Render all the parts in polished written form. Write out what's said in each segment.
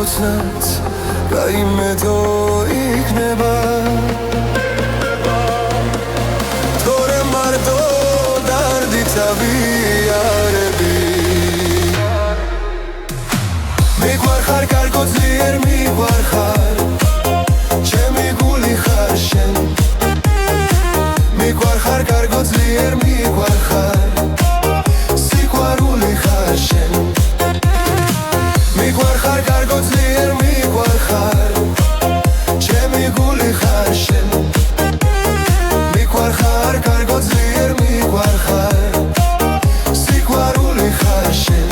ოცნად რაიმე დრო იქნება თორე მარტო დარდით ავიარები მიგვარხარ კარგო ძლიერ მიგვარხარ ჩემი გული ხარ შენ მიგვარხარ კარგო ძლიერ მიგვარხარ სიყვარული ხარ შენ მიგვარხარ კარგო ძლიერ მიგვარხარ ჩემი გული ხარ შენ მიგვარხარ კარგო ძლიერ მიგვარხარ სიყვარული ხარ შენ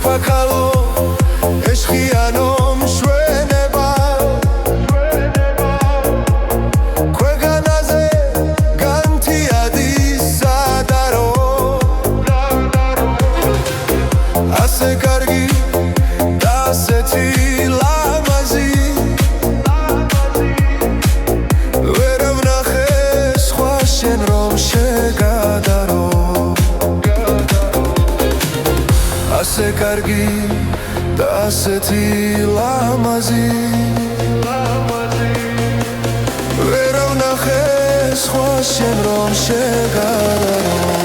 Pakalo eschhiano mshweneba Kweganaze ganti adisadaro Ase kargi daseti lamazi Veravnache shkhwa shen rom shegadaro Ase kargi da aseti lamazi Veravnache shkhwa shen rom shegadaro